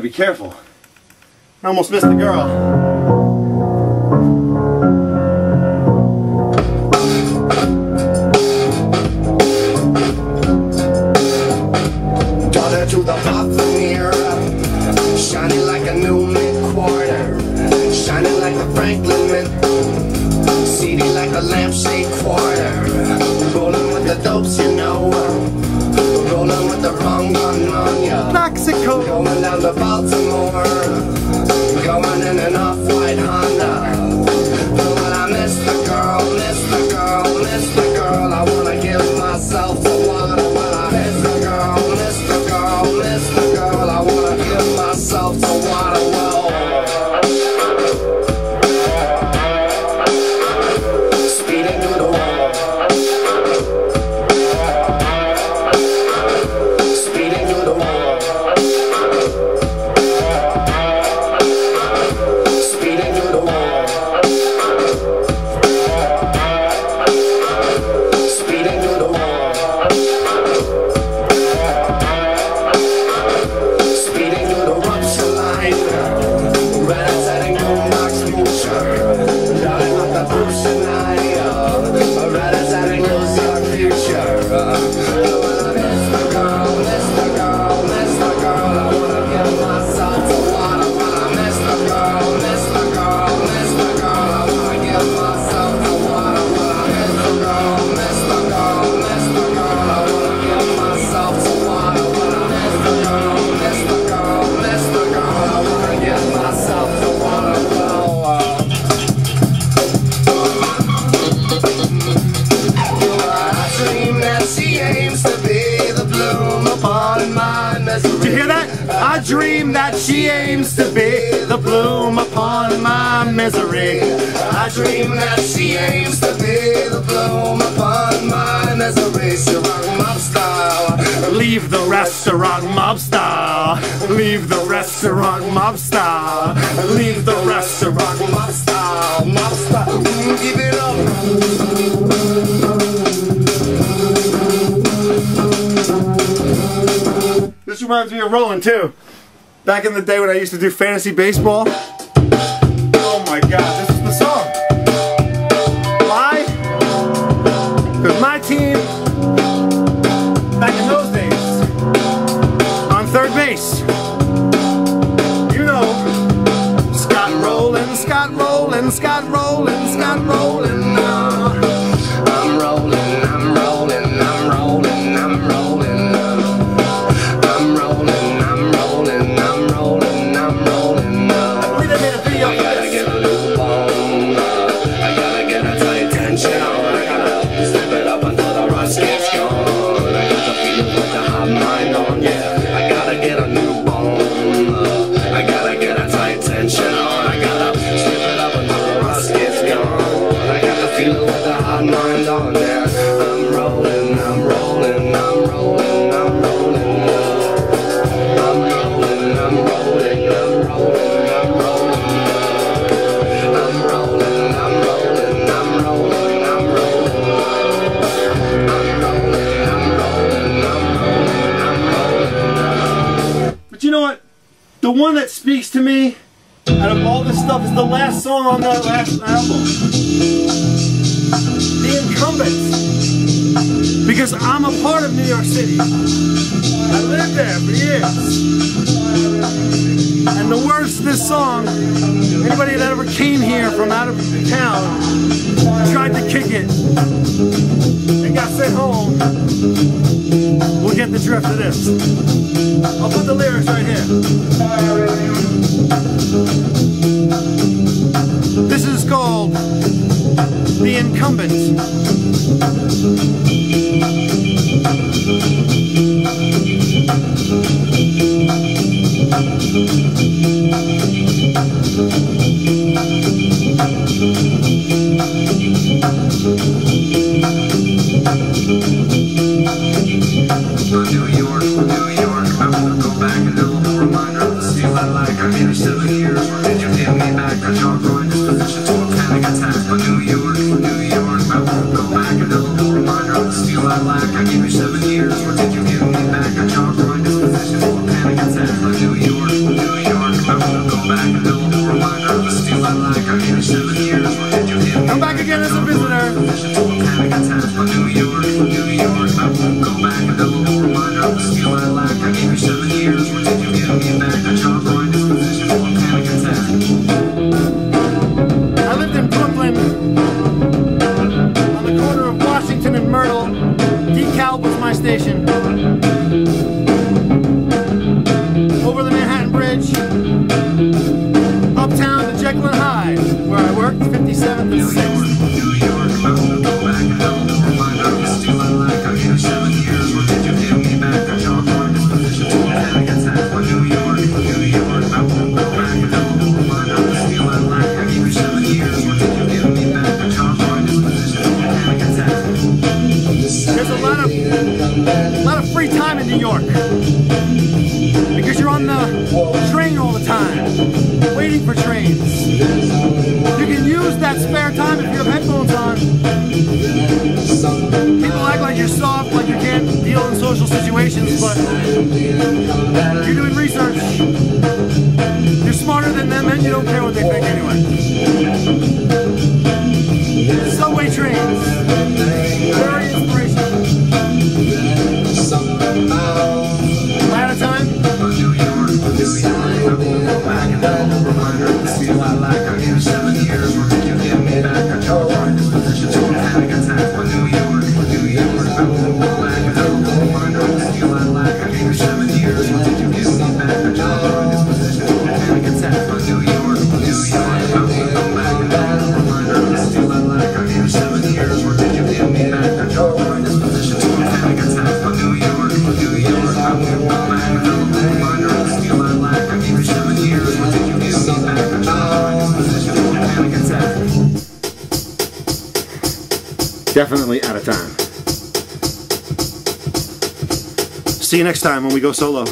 be careful. I almost missed the girl. To the bathroom mirror, shining like a new mid-quarter, shining like a Franklin mint, seedy like a lampshade quarter, rolling with the dopes, you know, rolling with the wrong gun on ya, Mexico, going down to Baltimore, going in an off-white Honda. But when I miss the girl, miss the girl, miss the girl, I wanna give myself a water. When I miss the girl, miss the girl, miss the girl, I wanna give myself a water well. Speeding through the wall, speeding through the wall, speeding through the wall, speeding through the wall. Did you hear that? I dream that she aims to be the bloom upon my misery. I dream that she aims to be the bloom upon my misery. She rock mob style. Leave the restaurant mob style. Leave the restaurant mob style. Leave the restaurant mob style. Mob style. Give it up. This reminds me of Roland too. Back in the day when I used to do fantasy baseball. Oh my god, this is the song. Why? Because my team, back in those days, on third base, you know, Scott Rowland, Scott Rowland, Scott Rowland, Scott Rowland. I'm rolling, I'm rolling, I'm rolling, I'm rolling. I'm rolling, I'm rolling, I'm rolling, I'm rolling. I believe they made a video I gotta get a new bone. I gotta get a tight tension on. I gotta slip it up until the rust gets gone. I got the feeling with the hot mind on, yeah. I gotta get a new bone. I gotta get a tight tension on. I gotta slip it up until the rust gets gone. I got the feeling with the hot mind on, yeah. I'm rolling, I'm rolling, I'm rolling, I'm rolling. I'm rolling, I'm rolling, I'm rolling, I'm rolling. I'm rolling, I'm rolling, I'm rolling, I'm rolling. I'm rolling, I'm rolling, I'm rolling, I'm rolling. But you know what? The one that speaks to me out of all this stuff is the last song on that last album. The Incumbent. Because I'm a part of New York City. I lived there for years. And the words to this song, anybody that ever came here from out of town, tried to kick it, and got sent home, will get the drift of this. I'll put the lyrics right here. This is called The Incumbent. New York, I won't go back. A little reminder of the steel I like. I gave you 7 years. Did you give me back a sharp right disposition to a panic attack? But New York, I won't go back. A little reminder of the steel I like. I gave you 7 years. Or did you give me back a sharp right disposition to a panic attack? But New York. station, over the Manhattan Bridge, uptown to Jekyll and Hyde, where I worked, 57th and 6th. There's a lot of free time in New York because you're on the train all the time, waiting for trains. You can use that spare time if you have headphones on. People act like you're soft, like you can't deal in social situations, but you're doing research. You're smarter than them and you don't care what they think anyway. Subway trains. Very inspirational. Am I out of time? Definitely out of time. See you next time when we go solo.